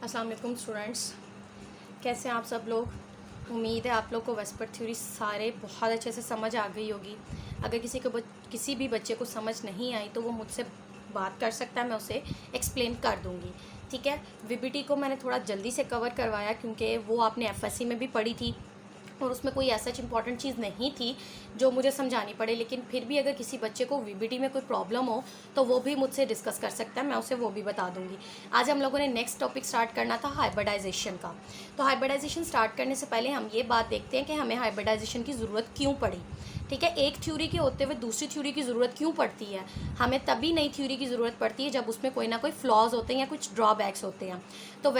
अस्सलाम वालेकुम स्टूडेंट्स, कैसे हैं आप सब लोग। उम्मीद है आप लोग को वेस्पर थ्योरी सारे बहुत अच्छे से समझ आ गई होगी। अगर किसी भी बच्चे को समझ नहीं आई तो वो मुझसे बात कर सकता है, मैं उसे एक्सप्लेन कर दूंगी। ठीक है, वीबीटी को मैंने थोड़ा जल्दी से कवर करवाया क्योंकि वो आपने एफएससी में भी पढ़ी थी और उसमें कोई ऐसा इंपॉर्टेंट चीज़ नहीं थी जो मुझे समझानी पड़े। लेकिन फिर भी अगर किसी बच्चे को वीबीटी में कोई प्रॉब्लम हो तो वो भी मुझसे डिस्कस कर सकता है, मैं उसे वो भी बता दूंगी। आज हम लोगों ने नेक्स्ट टॉपिक स्टार्ट करना था हाइब्रिडाइजेशन का। तो हाइब्रिडाइजेशन स्टार्ट करने से पहले हम ये बात देखते हैं कि हमें हाइब्रिडाइजेशन की ज़रूरत क्यों पड़ी। ठीक है, एक थ्योरी के होते हुए दूसरी थ्योरी की ज़रूरत क्यों पड़ती है। हमें तभी नई थ्योरी की ज़रूरत पड़ती है जब उसमें कोई ना कोई फ्लॉज होते हैं या कुछ ड्रॉबैक्स होते हैं। तो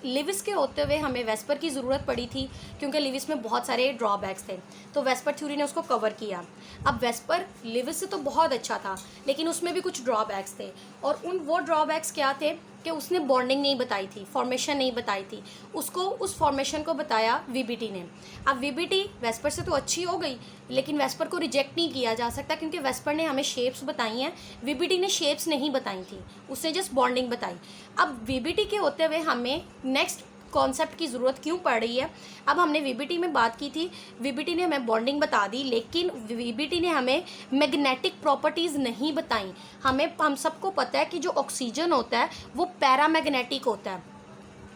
लिविस के होते हुए हमें वेस्पर की ज़रूरत पड़ी थी क्योंकि लिविस में बहुत सारे ड्रॉबैक्स थे, तो वेस्पर थ्योरी ने उसको कवर किया। अब वेस्पर लिविस से तो बहुत अच्छा था लेकिन उसमें भी कुछ ड्रॉबैक्स थे, और वो ड्रॉबैक्स क्या थे कि उसने बॉन्डिंग नहीं बताई थी, फॉर्मेशन नहीं बताई थी, उसको उस फॉर्मेशन को बताया वीबीटी ने। अब वीबीटी वेस्पर से तो अच्छी हो गई लेकिन वेस्पर को रिजेक्ट नहीं किया जा सकता क्योंकि वेस्पर ने हमें शेप्स बताई हैं, वीबीटी ने शेप्स नहीं बताई थी, उसने जस्ट बॉन्डिंग बताई। अब वीबीटी के होते हुए हमें नेक्स्ट कॉन्सेप्ट की ज़रूरत क्यों पड़ रही है। अब हमने वीबीटी में बात की थी, वीबीटी ने हमें बॉन्डिंग बता दी लेकिन वीबीटी ने हमें मैग्नेटिक प्रॉपर्टीज़ नहीं बताई। हम सबको पता है कि जो ऑक्सीजन होता है वो पैरामैग्नेटिक होता है,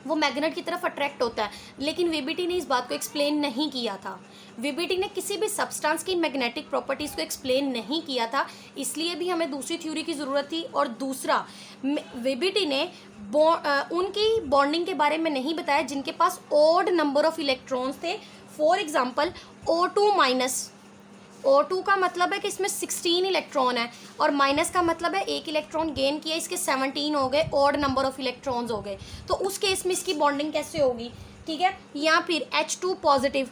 वो मैग्नेट की तरफ अट्रैक्ट होता है, लेकिन वीबीटी ने इस बात को एक्सप्लेन नहीं किया था। वीबीटी ने किसी भी सब्सटेंस की मैग्नेटिक प्रॉपर्टीज़ को एक्सप्लेन नहीं किया था, इसलिए भी हमें दूसरी थ्योरी की ज़रूरत थी। और दूसरा, वीबीटी ने उनकी बॉन्डिंग के बारे में नहीं बताया जिनके पास ऑड नंबर ऑफ इलेक्ट्रॉन्स थे। फॉर एग्जांपल O2-, O2 का मतलब है कि इसमें 16 इलेक्ट्रॉन है और माइनस का मतलब है एक इलेक्ट्रॉन गेन किया, इसके 17 हो गए, ऑड नंबर ऑफ इलेक्ट्रॉन्स हो गए। तो उस केस में इसकी बॉन्डिंग कैसे होगी। ठीक है, या फिर H2 पॉजिटिव,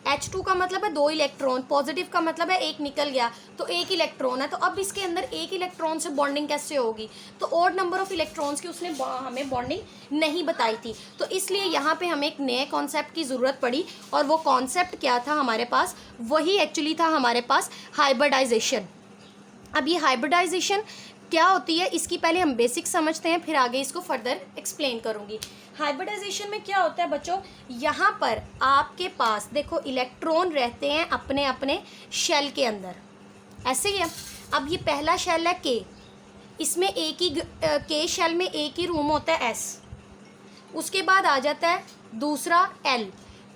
H2 का मतलब है 2 इलेक्ट्रॉन, पॉजिटिव का मतलब है एक निकल गया तो 1 इलेक्ट्रॉन है, तो अब इसके अंदर 1 इलेक्ट्रॉन से बॉन्डिंग कैसे होगी। तो ऑड नंबर ऑफ इलेक्ट्रॉन्स की उसने हमें बॉन्डिंग नहीं बताई थी, तो इसलिए यहाँ पे हमें एक नए कॉन्सेप्ट की ज़रूरत पड़ी। और वो कॉन्सेप्ट क्या था हमारे पास, वही एक्चुअली था हमारे पास हाइब्रिडाइजेशन। अब ये हाइब्रिडाइजेशन क्या होती है इसकी पहले हम बेसिक समझते हैं, फिर आगे इसको फर्दर एक्सप्लेन करूँगी। हाइब्रिडाइजेशन में क्या होता है बच्चों, यहाँ पर आपके पास देखो इलेक्ट्रॉन रहते हैं अपने अपने शेल के अंदर, ऐसे ही है। अब ये पहला शेल है के, इसमें एक ही के शेल में एक ही रूम होता है एस। उसके बाद आ जाता है दूसरा एल,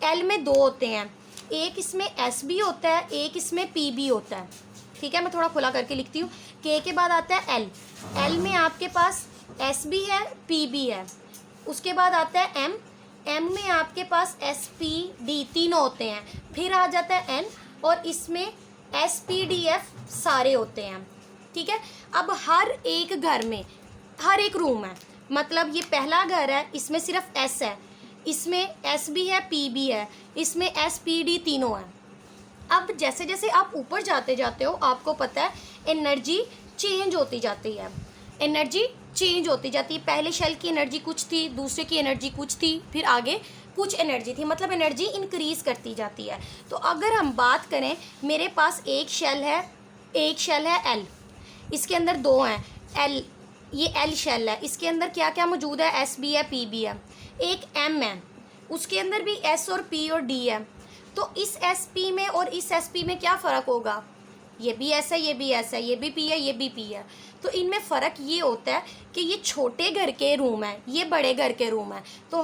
एल में 2 होते हैं, एक इसमें एस भी होता है, एक इसमें पी भी होता है। ठीक है, मैं थोड़ा खुला करके लिखती हूँ। के बाद आता है एल, एल में आपके पास एस भी है पी भी है। उसके बाद आता है एम, एम में आपके पास एस पी डी तीनों होते हैं। फिर आ जाता है एन और इसमें एस पी डी एफ सारे होते हैं। ठीक है, अब हर एक घर में हर एक रूम है, मतलब ये पहला घर है, इसमें सिर्फ एस है, इसमें एस भी है पी भी है, इसमें एस पी डी तीनों हैं। अब जैसे जैसे आप ऊपर जाते जाते हो आपको पता है एनर्जी चेंज होती जाती है, एनर्जी चेंज होती जाती है। पहले शेल की एनर्जी कुछ थी, दूसरे की एनर्जी कुछ थी, फिर आगे कुछ एनर्जी थी, मतलब एनर्जी इंक्रीज करती जाती है। तो अगर हम बात करें, मेरे पास एक शेल है एल, इसके अंदर 2 हैं एल, ये एल शेल है, इसके अंदर क्या क्या मौजूद है, एस भी है पी भी है। एक एम है, उसके अंदर भी एस और पी और डी है। तो इस एस पी में और इस एस पी में क्या फ़र्क होगा, ये भी एस है ये भी एस है, ये भी पी है ये भी पी है। तो इनमें फ़र्क ये होता है कि ये छोटे घर के रूम है, ये बड़े घर के रूम है। तो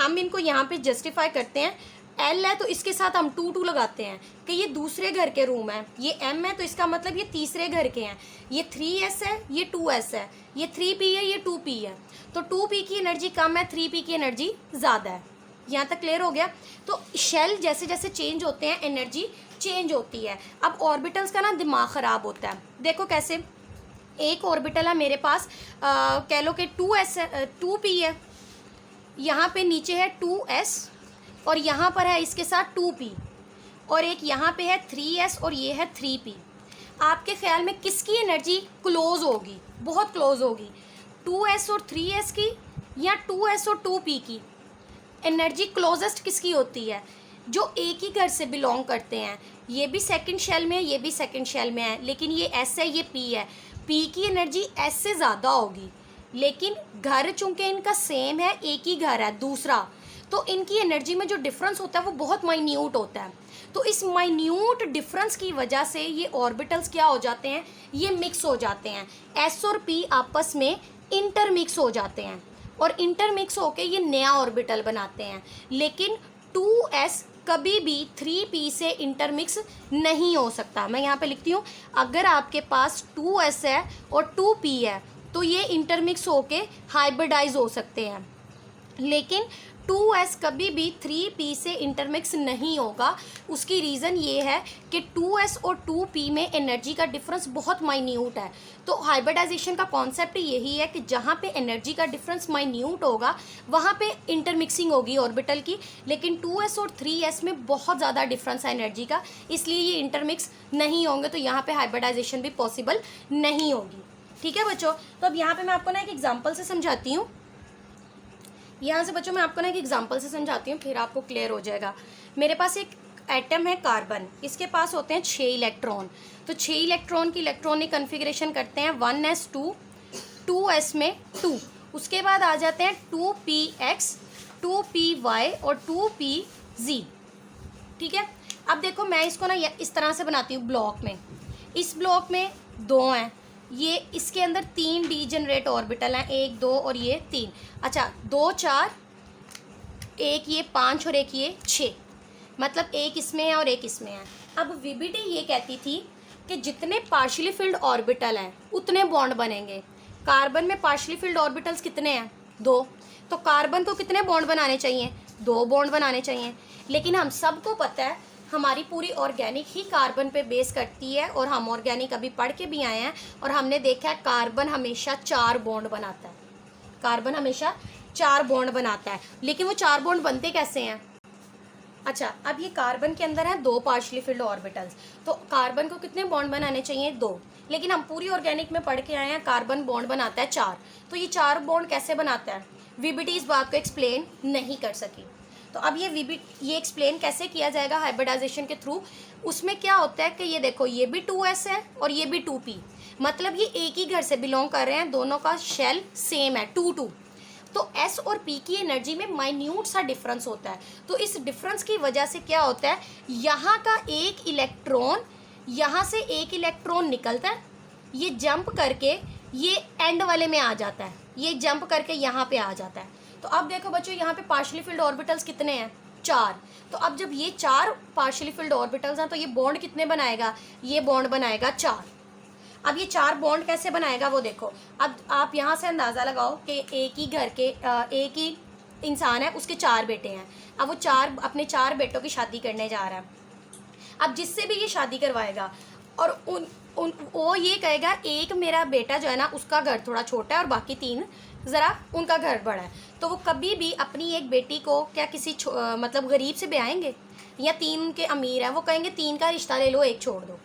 हम इनको यहाँ पे जस्टिफाई करते हैं, एल है तो इसके साथ हम 2 लगाते हैं कि ये दूसरे घर के रूम है, ये एम है तो इसका मतलब ये तीसरे घर के हैं, ये 3s है ये 2s है, ये 3p है ये 2p है। तो 2p की एनर्जी कम है, 3p की एनर्जी ज़्यादा है। यहाँ तक क्लियर हो गया। तो शेल जैसे जैसे चेंज होते हैं एनर्जी चेंज होती है। अब ऑर्बिटल्स का ना दिमाग ख़राब होता है, देखो कैसे। एक ऑर्बिटल है मेरे पास, कह लो कि 2s है 2p है, यहाँ पे नीचे है 2s और यहाँ पर है इसके साथ 2p, और एक यहाँ पे है 3s और ये है 3p। आपके ख्याल में किसकी एनर्जी क्लोज होगी, बहुत क्लोज होगी, 2s और 3s की या 2s और 2p की। एनर्जी क्लोजेस्ट किसकी होती है, जो एक ही घर से बिलोंग करते हैं। ये भी सेकंड शेल में है ये भी सेकंड शेल में है, लेकिन ये एस है ये पी है, पी की एनर्जी एस से ज़्यादा होगी, लेकिन घर चूंकि इनका सेम है, एक ही घर है दूसरा, तो इनकी एनर्जी में जो डिफरेंस होता है वो बहुत माइन्यूट होता है। तो इस माइन्यूट डिफरेंस की वजह से ये ऑर्बिटल्स क्या हो जाते हैं, ये मिक्स हो जाते हैं। एस और पी आपस में इंटरमिक्स हो जाते हैं और इंटरमिक्स होके ये नया ऑर्बिटल बनाते हैं। लेकिन 2s कभी भी 3p से इंटरमिक्स नहीं हो सकता। मैं यहाँ पे लिखती हूँ, अगर आपके पास 2s है और 2p है तो ये इंटरमिक्स होके हाइब्रिडाइज हो सकते हैं, लेकिन 2s कभी भी 3p से इंटरमिक्स नहीं होगा। उसकी रीज़न ये है कि 2s और 2p में एनर्जी का डिफरेंस बहुत माइन्यूट है। तो हाइब्रिडाइजेशन का कॉन्सेप्ट यही है कि जहाँ पे एनर्जी का डिफरेंस माइन्यूट होगा वहाँ पे इंटरमिक्सिंग होगी ऑर्बिटल की, लेकिन 2s और 3s में बहुत ज़्यादा डिफरेंस है एनर्जी का, इसलिए ये इंटरमिक्स नहीं होंगे, तो यहाँ पे हाइब्रिडाइजेशन भी पॉसिबल नहीं होगी। ठीक है बच्चों, तो अब यहाँ पे मैं आपको ना एक एग्जाम्पल से समझाती हूँ। यहाँ से बच्चों मैं आपको ना एक एग्जांपल से समझाती हूँ, फिर आपको क्लियर हो जाएगा। मेरे पास एक एटम है कार्बन, इसके पास होते हैं 6 इलेक्ट्रॉन। तो 6 इलेक्ट्रॉन की इलेक्ट्रॉनिक कन्फिग्रेशन करते हैं 1s2, 2s में 2, उसके बाद आ जाते हैं 2px, 2py और 2pz। ठीक है, अब देखो मैं इसको ना इस तरह से बनाती हूँ ब्लॉक में। इस ब्लॉक में 2 हैं, ये इसके अंदर 3 डीजेनरेट ऑर्बिटल हैं, 1 2 और ये 3। अच्छा 2 4, एक ये 5 और एक ये 6, मतलब एक इसमें है और एक इसमें है। अब वीबीटी ये कहती थी कि जितने पार्शियली फिल्ड ऑर्बिटल हैं उतने बॉन्ड बनेंगे। कार्बन में पार्शियली फिल्ड ऑर्बिटल्स कितने हैं, 2, तो कार्बन को कितने बॉन्ड बनाने चाहिए, 2 बॉन्ड बनाने चाहिए। लेकिन हम सबको पता है हमारी पूरी ऑर्गेनिक ही कार्बन पे बेस करती है, और हम ऑर्गेनिक अभी पढ़ के भी आए हैं और हमने देखा है कार्बन हमेशा 4 बॉन्ड बनाता है। कार्बन हमेशा 4 बॉन्ड बनाता है, लेकिन वो 4 बॉन्ड बनते कैसे हैं। अच्छा, अब ये कार्बन के अंदर है 2 पार्शियली फिल्ड ऑर्बिटल्स, तो कार्बन को कितने बॉन्ड बनाने चाहिए, 2, लेकिन हम पूरी ऑर्गेनिक में पढ़ के आए हैं कार्बन बॉन्ड बनाता है 4। तो ये 4 बॉन्ड कैसे बनाता है, वीबीटी इस बात को एक्सप्लेन नहीं कर सकी। तो अब ये एक्सप्लेन कैसे किया जाएगा हाइब्रिडाइजेशन के थ्रू। उसमें क्या होता है कि ये देखो, ये भी 2s है और ये भी 2p, मतलब ये एक ही घर से बिलोंग कर रहे हैं, दोनों का शेल सेम है 2 2। तो s और p की एनर्जी में माइन्यूट सा डिफरेंस होता है। तो इस डिफरेंस की वजह से क्या होता है, यहाँ का एक इलेक्ट्रॉन, यहाँ से एक इलेक्ट्रॉन निकलता है, ये जंप करके ये एंड वाले में आ जाता है, ये जंप करके यहाँ पे आ जाता है। तो अब देखो बच्चों, यहाँ पे पार्शियली फिल्ड ऑर्बिटल्स कितने हैं, 4। तो अब जब ये 4 पार्शियली फिल्ड ऑर्बिटल्स हैं तो ये बॉन्ड कितने बनाएगा, ये बॉन्ड बनाएगा 4। अब ये 4 बॉन्ड कैसे बनाएगा वो देखो। अब आप यहाँ से अंदाज़ा लगाओ कि एक ही घर के एक ही इंसान है, उसके 4 बेटे हैं। अब वो अपने 4 बेटों की शादी करने जा रहा है। अब जिससे भी ये शादी करवाएगा और वो ये कहेगा एक मेरा बेटा जो है ना उसका घर थोड़ा छोटा है और बाकी 3 ज़रा उनका घर बड़ा है, तो वो कभी भी अपनी एक बेटी को क्या किसी मतलब गरीब से ब्याएंगे, या 3 के अमीर हैं वो कहेंगे 3 का रिश्ता ले लो, एक छोड़ दो।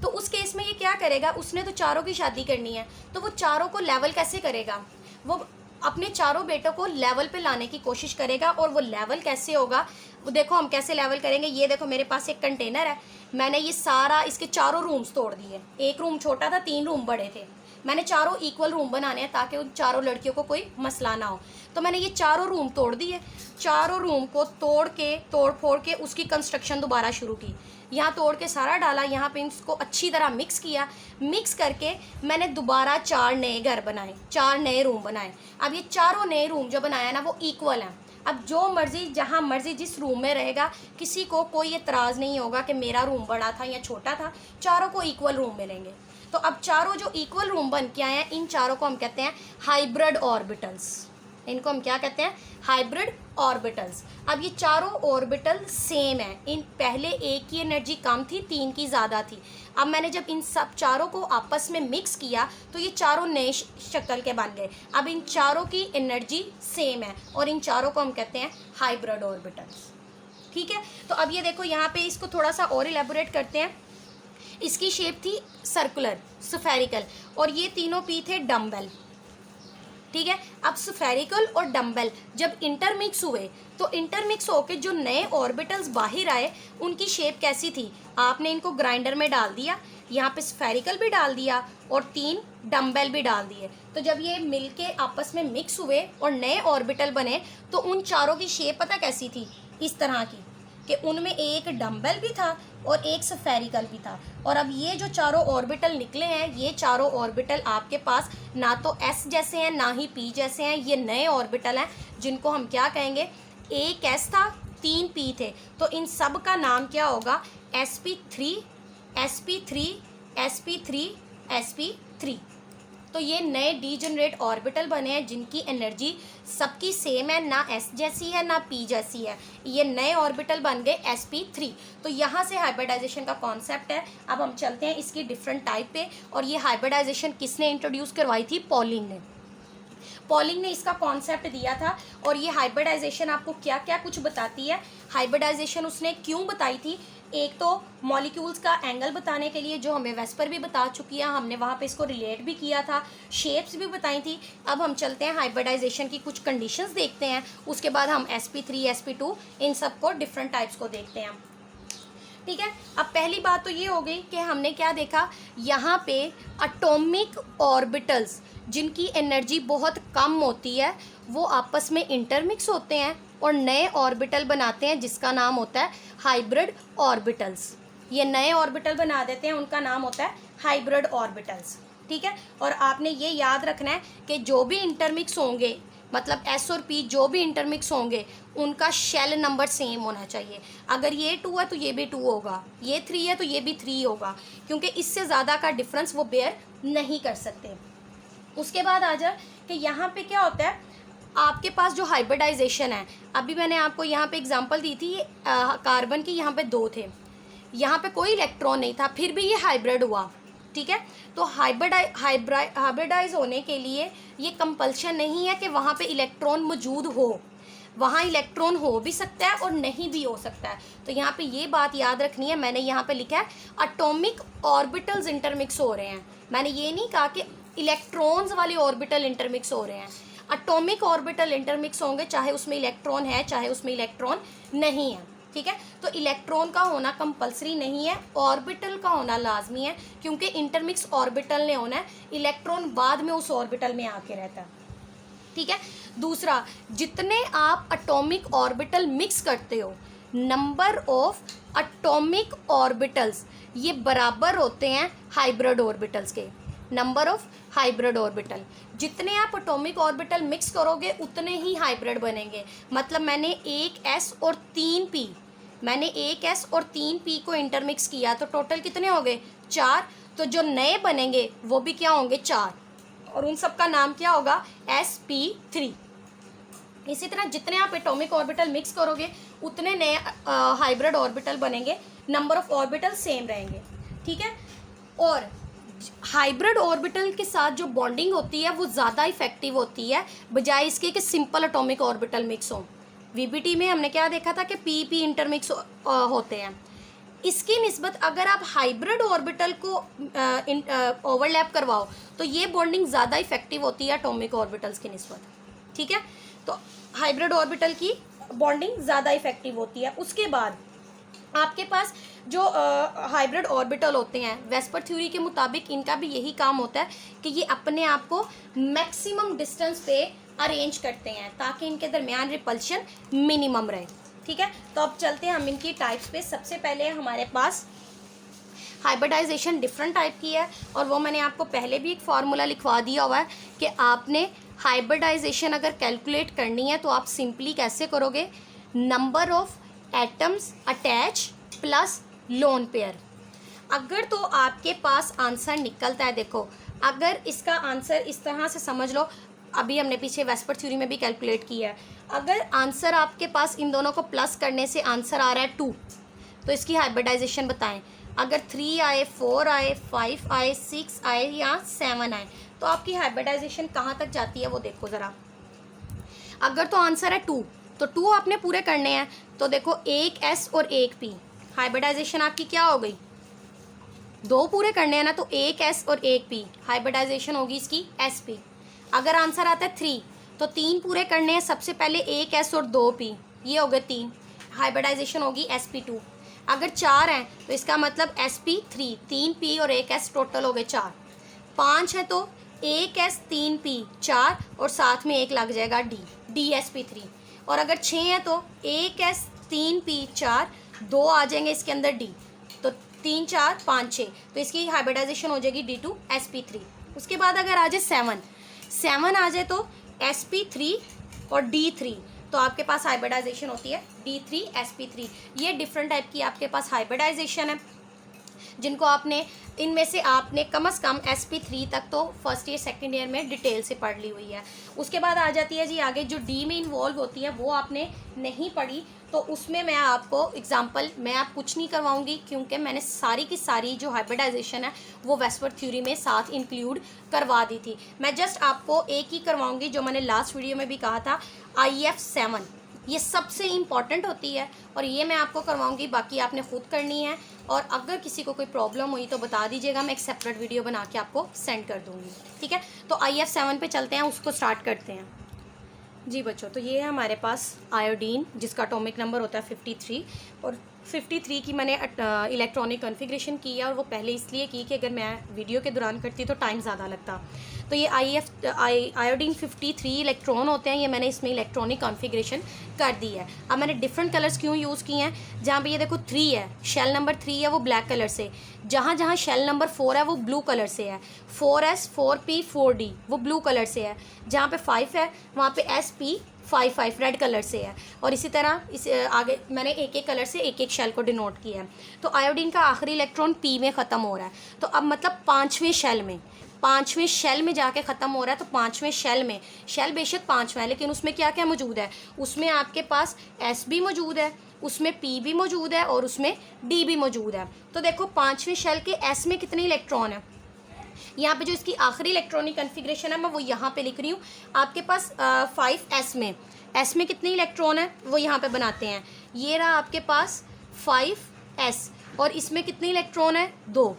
तो उस केस में ये क्या करेगा, उसने तो 4 की शादी करनी है, तो वो 4 को लेवल कैसे करेगा, वो अपने 4 बेटों को लेवल पे लाने की कोशिश करेगा। और वो लेवल कैसे होगा, वो देखो हम कैसे लेवल करेंगे। ये देखो मेरे पास एक कंटेनर है, मैंने ये सारा इसके 4 रूम्स तोड़ दिए। एक रूम छोटा था, 3 रूम बड़े थे, मैंने 4 इक्वल रूम बनाने हैं ताकि उन 4 लड़कियों को कोई मसला ना हो। तो मैंने ये 4 रूम तोड़ दिए, 4 रूम को तोड़ फोड़ के उसकी कंस्ट्रक्शन दोबारा शुरू की। यहाँ तोड़ के सारा डाला, यहाँ पे इसको अच्छी तरह मिक्स किया, मिक्स करके मैंने दोबारा 4 नए घर बनाए, 4 नए रूम बनाए। अब ये 4 नए रूम जो बनाया ना वो इक्वल हैं। अब जो मर्जी जहाँ मर्जी जिस रूम में रहेगा, किसी को कोई एतराज़ नहीं होगा कि मेरा रूम बड़ा था या छोटा था, 4 को इक्वल रूम मिलेंगे। तो अब 4 जो इक्वल रूम बन के आए हैं, इन 4 को हम कहते हैं हाइब्रिड ऑर्बिटल्स। इनको हम क्या कहते हैं, हाइब्रिड ऑर्बिटल्स। अब ये 4 ऑर्बिटल सेम है, इन पहले एक की एनर्जी कम थी, 3 की ज़्यादा थी। अब मैंने जब इन सब 4 को आपस में मिक्स किया तो ये 4 नए शक्ल के बन गए। अब इन 4 की एनर्जी सेम है और इन 4 को हम कहते हैं हाइब्रिड ऑर्बिटल्स। ठीक है, तो अब ये देखो यहाँ पे इसको थोड़ा सा और इलेबोरेट करते हैं। इसकी शेप थी सर्कुलर, स्फेरिकल, और ये तीनों पी थे डम्बेल। ठीक है। अब स्फेरिकल और डम्बल जब इंटरमिक्स हुए तो इंटरमिक्स होके जो नए ऑर्बिटल्स बाहर आए उनकी शेप कैसी थी, आपने इनको ग्राइंडर में डाल दिया, यहाँ पे स्फेरिकल भी डाल दिया और 3 डम्बल भी डाल दिए। तो जब ये मिलके आपस में मिक्स हुए और नए ऑर्बिटल बने तो उन चारों की शेप पता कैसी थी, इस तरह की, कि उनमें एक डम्बल भी था और एक स्फेरिकल भी था। और अब ये जो चारों ऑर्बिटल निकले हैं, ये चारों ऑर्बिटल आपके पास ना तो एस जैसे हैं ना ही पी जैसे हैं, ये नए ऑर्बिटल हैं जिनको हम क्या कहेंगे, एक एस था 3 पी थे, तो इन सब का नाम क्या होगा, sp3 sp3 sp3 sp3। तो ये नए डीजनरेट ऑर्बिटल बने हैं जिनकी एनर्जी सबकी सेम है, ना एस जैसी है ना पी जैसी है, ये नए ऑर्बिटल बन गए sp3। तो यहाँ से हाइब्रिडाइजेशन का कॉन्सेप्ट है। अब हम चलते हैं इसकी डिफरेंट टाइप पे, और ये हाइब्रिडाइजेशन किसने इंट्रोड्यूस करवाई थी, पॉलिंग ने। पॉलिंग ने इसका कॉन्सेप्ट दिया था। और ये हाइब्रिडाइजेशन आपको क्या क्या कुछ बताती है, हाइब्रिडाइजेशन उसने क्यों बताई थी, एक तो मॉलिक्यूल्स का एंगल बताने के लिए, जो हमें वेस्पर भी बता चुकी है, हमने वहाँ पे इसको रिलेट भी किया था, शेप्स भी बताई थी। अब हम चलते हैं हाइब्रिडाइजेशन की कुछ कंडीशंस देखते हैं, उसके बाद हम sp3 sp2 इन सब को डिफरेंट टाइप्स को देखते हैं, ठीक है। अब पहली बात तो ये हो गई कि हमने क्या देखा, यहाँ पे एटॉमिक ऑर्बिटल्स जिनकी एनर्जी बहुत कम होती है वो आपस में इंटरमिक्स होते हैं और नए ऑर्बिटल बनाते हैं जिसका नाम होता है हाइब्रिड ऑर्बिटल्स। ये नए ऑर्बिटल बना देते हैं, उनका नाम होता है हाइब्रिड ऑर्बिटल्स, ठीक है। और आपने ये याद रखना है कि जो भी इंटरमिक्स होंगे, मतलब एस और पी जो भी इंटरमिक्स होंगे उनका शेल नंबर सेम होना चाहिए। अगर ये 2 है तो ये भी 2 होगा, ये 3 है तो ये भी 3 होगा, क्योंकि इससे ज़्यादा का डिफरेंस वो बेयर नहीं कर सकते। उसके बाद आ जाए कि यहाँ पे क्या होता है, आपके पास जो हाइब्रिडाइजेशन है, अभी मैंने आपको यहाँ पे एग्जांपल दी थी कार्बन की, यहाँ पे 2 थे, यहाँ पे कोई इलेक्ट्रॉन नहीं था, फिर भी ये हाइब्रिड हुआ, ठीक है। तो हाइब्रिडाइज होने के लिए ये कंपल्शन नहीं है कि वहाँ पे इलेक्ट्रॉन मौजूद हो, वहाँ इलेक्ट्रॉन हो भी सकता है और नहीं भी हो सकता है। तो यहाँ पे ये बात याद रखनी है, मैंने यहाँ पे लिखा है एटॉमिक ऑर्बिटल्स इंटरमिक्स हो रहे हैं, मैंने ये नहीं कहा कि इलेक्ट्रॉन्स वाले ऑर्बिटल इंटरमिक्स हो रहे हैं। एटॉमिक ऑर्बिटल इंटरमिक्स होंगे, चाहे उसमें इलेक्ट्रॉन है चाहे उसमें इलेक्ट्रॉन नहीं है, ठीक है। तो इलेक्ट्रॉन का होना कंपलसरी नहीं है, ऑर्बिटल का होना लाजमी है, क्योंकि इंटरमिक्स ऑर्बिटल ने होना है, इलेक्ट्रॉन बाद में उस ऑर्बिटल में आके रहता है, ठीक है। दूसरा, जितने आप एटॉमिक ऑर्बिटल मिक्स करते हो, नंबर ऑफ एटॉमिक ऑर्बिटल्स ये बराबर होते हैं हाइब्रिड ऑर्बिटल्स के, नंबर ऑफ हाइब्रिड ऑर्बिटल। जितने आप एटॉमिक ऑर्बिटल मिक्स करोगे उतने ही हाइब्रिड बनेंगे। मतलब मैंने 1s और 3p, मैंने 1s और 3p को इंटरमिक्स किया तो टोटल कितने हो गए, 4। तो जो नए बनेंगे वो भी क्या होंगे, 4, और उन सब का नाम क्या होगा, sp3। इसी तरह जितने आप एटॉमिक ऑर्बिटल मिक्स करोगे उतने नए हाइब्रिड ऑर्बिटल बनेंगे, नंबर ऑफ ऑर्बिटल सेम रहेंगे, ठीक है। और हाइब्रिड ऑर्बिटल के साथ जो बॉन्डिंग होती है वो ज़्यादा इफेक्टिव होती है बजाय इसके कि सिंपल एटॉमिक ऑर्बिटल मिक्स हो। वीबीटी में हमने क्या देखा था कि पी इंटरमिक्स होते हैं, इसकी निस्बत अगर आप हाइब्रिड ऑर्बिटल को ओवरलैप करवाओ तो ये बॉन्डिंग ज़्यादा इफेक्टिव होती है एटॉमिक ऑर्बिटल्स की निस्बत, ठीक है। तो हाइब्रिड ऑर्बिटल की बॉन्डिंग ज़्यादा इफेक्टिव होती है। उसके बाद आपके पास जो हाइब्रिड ऑर्बिटल होते हैं, वेस्पर थ्योरी के मुताबिक इनका भी यही काम होता है कि ये अपने आप को मैक्सिमम डिस्टेंस पे अरेंज करते हैं ताकि इनके दरमियान रिपल्शन मिनिमम रहे, ठीक है। तो अब चलते हैं हम इनकी टाइप्स पे। सबसे पहले हमारे पास हाइब्रिडाइजेशन डिफरेंट टाइप की है, और वो मैंने आपको पहले भी एक फार्मूला लिखवा दिया हुआ है कि आपने हाइब्रिडाइजेशन अगर कैलकुलेट करनी है तो आप सिंपली कैसे करोगे, number of atoms attach plus lone pair. अगर तो आपके पास आंसर निकलता है, देखो अगर इसका आंसर इस तरह से समझ लो, अभी हमने पीछे वेस्पर थ्योरी में भी कैलकुलेट किया है, अगर आंसर आपके पास इन दोनों को प्लस करने से आंसर आ रहा है 2, तो इसकी हाइब्रिडाइजेशन बताएं। अगर 3 आए, 4 आए, 5 आए, 6 आए या 7 आए, तो आपकी हाइब्रिडाइजेशन कहाँ तक जाती है वो देखो ज़रा। अगर तो आंसर है 2 तो 2 आपने पूरे करने हैं, तो देखो 1s और 1p, हाइब्रिडाइजेशन आपकी क्या हो गई, 2 पूरे करने हैं ना, तो 1s और 1p, हाइब्रिडाइजेशन होगी इसकी sp। अगर आंसर आता है 3 तो 3 पूरे करने हैं। सबसे पहले 1 S और 2 P, ये हो गए 3, हाइब्रिडाइजेशन होगी sp2। अगर 4 हैं तो इसका मतलब sp3, 3 P और 1 S, टोटल हो गए 4। 5 है तो 1 S 3 P 4 और साथ में 1 लग जाएगा D sp3। और अगर 6 है तो 1 S 3 P 4, 2 आ जाएंगे इसके अंदर D, तो 3 4 5 6, तो इसकी हाइब्रिडाइजेशन हो जाएगी D2 sp3। उसके बाद अगर आ जाए 7 आ जाए तो sp3 और D3, तो आपके पास हाइब्रिडाइजेशन होती है D3 sp3। ये डिफरेंट टाइप की आपके पास हाइब्रिडाइजेशन है, जिनको आपने इनमें से आपने कम से कम sp3 तक तो फर्स्ट ईयर सेकंड ईयर में डिटेल से पढ़ ली हुई है। उसके बाद आ जाती है जी आगे जो डी में इन्वॉल्व होती है, वो आपने नहीं पढ़ी, तो उसमें मैं आपको एग्जांपल मैं आप कुछ नहीं करवाऊंगी, क्योंकि मैंने सारी की सारी जो हाइब्रिडाइजेशन है वो वेस्टवर्थ थ्योरी में साथ इंक्लूड करवा दी थी। मैं जस्ट आपको एक ही करवाऊंगी जो मैंने लास्ट वीडियो में भी कहा था, IF7, ये सबसे इम्पॉर्टेंट होती है और ये मैं आपको करवाऊंगी, बाकी आपने खुद करनी है। और अगर किसी को कोई प्रॉब्लम हुई तो बता दीजिएगा, मैं एक सेपरेट वीडियो बना के आपको सेंड कर दूंगी, ठीक है। तो IF7 पे चलते हैं, उसको स्टार्ट करते हैं जी बच्चों। तो ये है हमारे पास आयोडीन, जिसका एटॉमिक नंबर होता है 53, और 53 की मैंने इलेक्ट्रॉनिक कॉन्फ़िगरेशन की है, और वो पहले इसलिए की कि अगर मैं वीडियो के दौरान करती तो टाइम ज़्यादा लगता। तो ये आयोडीन 53 इलेक्ट्रॉन होते हैं, ये मैंने इसमें इलेक्ट्रॉनिक कॉन्फ़िगरेशन कर दी है। अब मैंने डिफरेंट कलर्स क्यों यूज़ किए हैं, जहाँ पे ये देखो 3 है, शेल नंबर 3 है वो ब्लैक कलर से, जहाँ जहाँ शेल नंबर 4 है वो ब्लू कलर से है, 4S 4P 4D वो ब्लू कलर से है, जहाँ पे 5 है वहाँ पे SP55 रेड कलर से है, और इसी तरह इस आगे मैंने एक एक कलर से एक एक शेल को डिनोट किया है। तो आयोडीन का आखिरी इलेक्ट्रॉन P में ख़त्म हो रहा है, तो अब मतलब पाँचवें शेल में जाके ख़त्म हो रहा है। तो पाँचवें शेल में, शेल बेशक 5वां है लेकिन उसमें क्या क्या मौजूद है, उसमें आपके पास S भी मौजूद है, उसमें P भी मौजूद है और उसमें D भी मौजूद है। तो देखो 5वें शेल के S में कितने इलेक्ट्रॉन है, यहाँ पे जो इसकी आखिरी इलेक्ट्रॉनिक कन्फिग्रेशन है मैं वो यहाँ पे लिख रही हूँ। आपके पास 5S में, S में कितने इलेक्ट्रॉन है वो यहाँ पे बनाते हैं। ये रहा आपके पास 5S, और इसमें कितने इलेक्ट्रॉन है 2।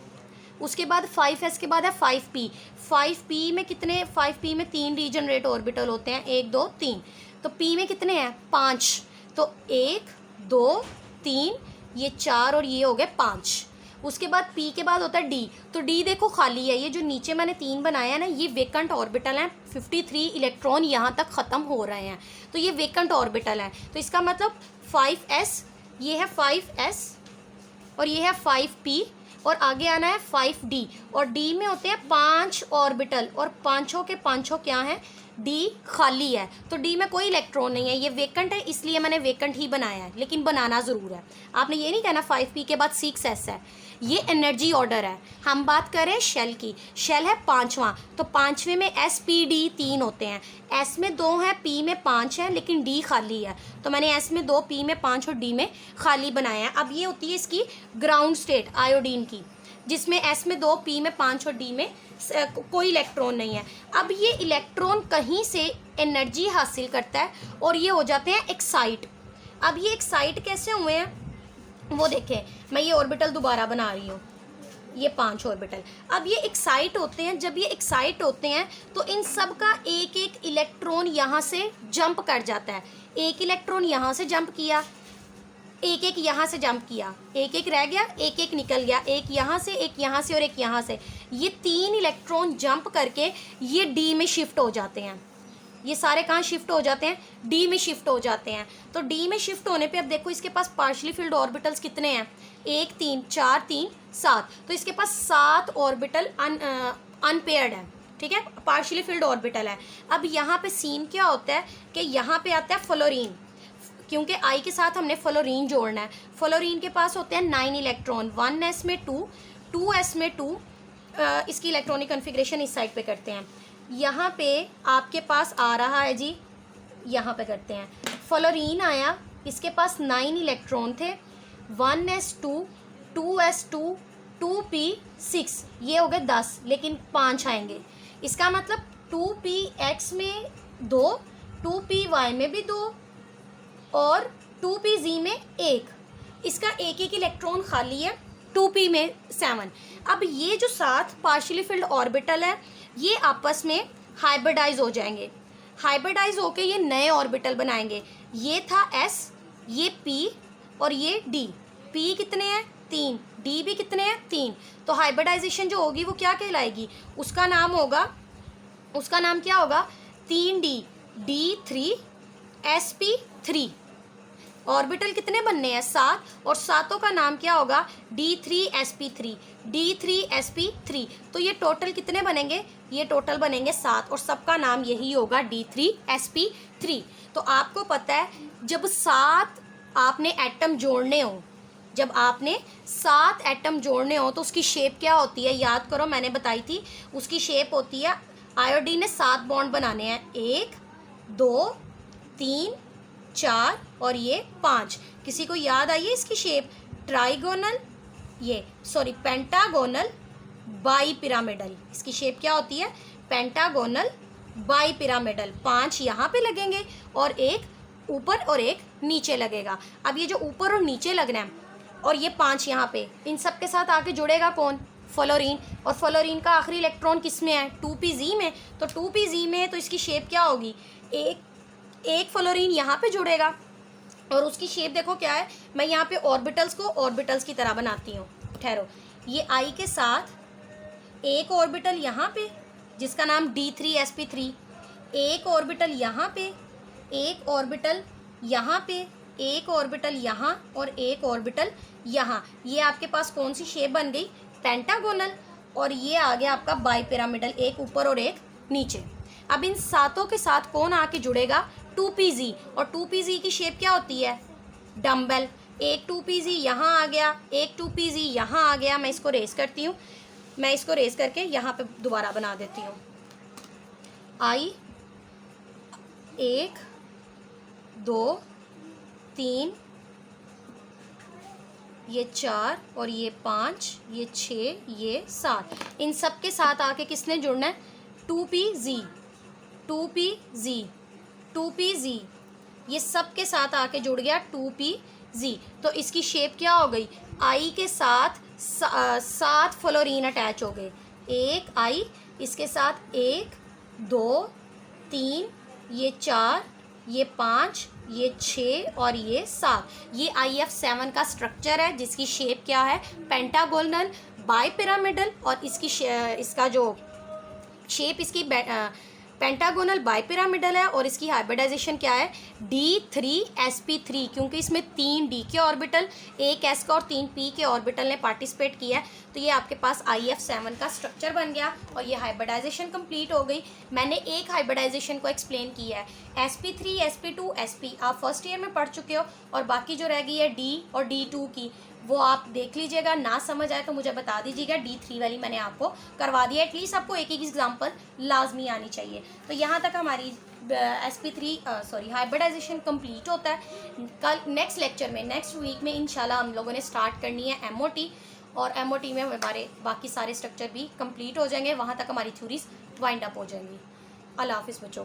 उसके बाद 5S के बाद है 5P। 5P में कितने, 5P में 3 रीजनरेट ऑर्बिटल होते हैं, 1 2 3। तो P में कितने हैं 5, तो 1 2 3, ये 4 और ये हो गए 5। उसके बाद P के बाद होता है D, तो D देखो खाली है, ये जो नीचे मैंने 3 बनाया है ना ये वेकेंट ऑर्बिटल हैं, 53 इलेक्ट्रॉन यहाँ तक ख़त्म हो रहे हैं, तो ये वेकेंट ऑर्बिटल है। तो इसका मतलब 5S, ये है 5S और ये है 5P, और आगे आना है 5D, और D में होते हैं 5 ऑर्बिटल, और पाँचों के पाँचों क्या हैं, D खाली है, तो D में कोई इलेक्ट्रॉन नहीं है, ये वेकेंट है, इसलिए मैंने वेकेंट ही बनाया है, लेकिन बनाना ज़रूर है। आपने ये नहीं कहना 5P के बाद 6S है, ये एनर्जी ऑर्डर है। हम बात करें शेल की, शेल है 5वां, तो 5वें में SPD 3 होते हैं, S में 2 है, P में 5 है, लेकिन D खाली है, तो मैंने S में 2, P में 5 और D में खाली बनाया है। अब ये होती है इसकी ग्राउंड स्टेट आयोडीन की, जिसमें S में 2, P में 5 और D में कोई इलेक्ट्रॉन नहीं है। अब ये इलेक्ट्रॉन कहीं से एनर्जी हासिल करता है और ये हो जाते हैं एक्साइट। अब ये एक्साइट कैसे हुए हैं वो देखें, मैं ये ऑर्बिटल दोबारा बना रही हूँ, ये 5 ऑर्बिटल। अब ये एक्साइट होते हैं, जब ये एक्साइट होते हैं तो इन सब का एक एक इलेक्ट्रॉन यहाँ से जंप कर जाता है। एक इलेक्ट्रॉन यहाँ से जंप किया, एक एक यहाँ से जंप किया, एक एक रह गया, एक एक निकल गया, एक यहाँ से, एक यहाँ से और एक यहाँ से। ये 3 इलेक्ट्रॉन जंप करके ये D में शिफ्ट हो जाते हैं। ये सारे कहाँ शिफ्ट हो जाते हैं, D में शिफ्ट हो जाते हैं। तो D में शिफ्ट होने पे अब देखो इसके पास पार्शली फिल्ड ऑर्बिटल्स कितने हैं, 1 3 4 3 7, तो इसके पास 7 ऑर्बिटल अनपेयर्ड है, ठीक है, पार्शली फिल्ड ऑर्बिटल है। अब यहाँ पे सीन क्या होता है कि यहाँ पे आता है फ्लोरीन, क्योंकि I के साथ हमने फ्लोरीन जोड़ना है। फ्लोरीन के पास होते हैं 9 इलेक्ट्रॉन, 1S में 2, 2S में 2। इसकी इलेक्ट्रॉनिक कन्फिग्रेशन इस साइड पे करते हैं। यहाँ पे आपके पास आ रहा है जी, यहाँ पे करते हैं, फ्लोरीन आया, इसके पास 9 इलेक्ट्रॉन थे, 1S2, 2S2, 2P6, ये हो गए 10, लेकिन 5 आएंगे। इसका मतलब 2PX में 2, 2PY में भी 2 और 2PZ में 1, इसका एक एक इलेक्ट्रॉन खाली है, 2P में 7। अब ये जो 7 पार्शियली फिल्ड ऑर्बिटल है ये आपस में हाइब्रिडाइज हो जाएंगे। हाइब्रिडाइज होके ये नए ऑर्बिटल बनाएंगे। ये था S, ये P और ये D। P कितने हैं? 3। D भी कितने हैं? 3। तो हाइब्रिडाइजेशन जो होगी वो क्या कहलाएगी? उसका नाम क्या होगा? 3D D3sp3। ऑर्बिटल कितने बनने हैं? 7। और सातों का नाम क्या होगा? D3sp3। D3sp3। तो ये टोटल कितने बनेंगे? ये टोटल बनेंगे 7 और सबका नाम यही होगा D3sp3। तो आपको पता है जब 7 आपने एटम जोड़ने हो, जब आपने 7 एटम जोड़ने हो तो उसकी शेप क्या होती है? याद करो, मैंने बताई थी। उसकी शेप होती है, आयोडीन ने 7 बॉन्ड बनाने हैं, 1 2 3 4 और ये 5। किसी को याद आई है इसकी shape? Trigonal, pentagonal bi pyramidal. इसकी शेप क्या होती है? Pentagonal bi pyramidal. 5 यहाँ पे लगेंगे और एक ऊपर और एक नीचे लगेगा। अब ये जो ऊपर और नीचे लगना है और ये 5 यहाँ पे, इन सब के साथ आके जुड़ेगा कौन? फ्लोरीन। और फ्लोरीन का आखिरी इलेक्ट्रॉन किस में है? 2pz में। तो 2pz में तो इसकी शेप क्या होगी? एक फ्लोरीन यहाँ पे जुड़ेगा और उसकी शेप देखो क्या है। मैं यहाँ पे ऑर्बिटल्स को ऑर्बिटल्स की तरह बनाती हूँ, ठहरो। ये I के साथ एक ऑर्बिटल यहाँ पे जिसका नाम D3sp3, एक ऑर्बिटल यहाँ पे, एक ऑर्बिटल यहाँ पे, एक ऑर्बिटल यहाँ और एक ऑर्बिटल यहाँ। ये आपके पास कौन सी शेप बन गई? पेंटागोनल। और ये आ गया आपका बाई पिरामिडल, एक ऊपर और एक नीचे। अब इन सातों के साथ कौन आके जुड़ेगा? 2pz। और 2pz की शेप क्या होती है? डम्बल। एक 2pz यहाँ आ गया, एक 2pz यहाँ आ गया। मैं इसको रेस करती हूँ, मैं इसको रेस करके यहाँ पे दोबारा बना देती हूँ। I 1 2 3, ये 4 और ये 5, ये 6, ये 7। इन सब के साथ आके किसने जुड़ना है? 2pz, 2pz, 2pz। ये सब के साथ आके जुड़ गया 2pz। तो इसकी शेप क्या हो गई? I के साथ 7 फ्लोरीन अटैच हो गए। एक I, इसके साथ 1 2 3, ये 4, ये 5, ये 6 और ये 7। ये IF7 का स्ट्रक्चर है जिसकी शेप क्या है? Pentagonal bi pyramidal. और इसका जो शेप इसकी पेंटागोनल बाई पिरामिडल है। और इसकी हाइब्रिडाइजेशन क्या है? D3sp3, क्योंकि इसमें 3 D के ऑर्बिटल, 1 S का और 3 P के ऑर्बिटल ने पार्टिसिपेट किया है। तो ये आपके पास IF7 का स्ट्रक्चर बन गया और ये हाइब्रिडाइजेशन कंप्लीट हो गई। मैंने एक हाइब्रिडाइजेशन को एक्सप्लेन किया है। sp3 sp2 sp आप फर्स्ट ईयर में पढ़ चुके हो और बाकी जो रह गई है D और D2 की वो आप देख लीजिएगा। ना समझ आए तो मुझे बता दीजिएगा। D3 वाली मैंने आपको करवा दिया। एटलीस्ट आपको एक एग्जाम्पल लाजमी आनी चाहिए। तो यहाँ तक हमारी हाइब्रिडाइजेशन कंप्लीट होता है। कल नेक्स्ट लेक्चर में, नेक्स्ट वीक में इंशाल्लाह हम लोगों ने स्टार्ट करनी है MOT। और MOT में हमारे बाकी सारे स्ट्रक्चर भी कंप्लीट हो जाएंगे। वहाँ तक हमारी थ्योरीज वाइंड अप हो जाएंगी। अल्लाह हाफिज़ बच्चों।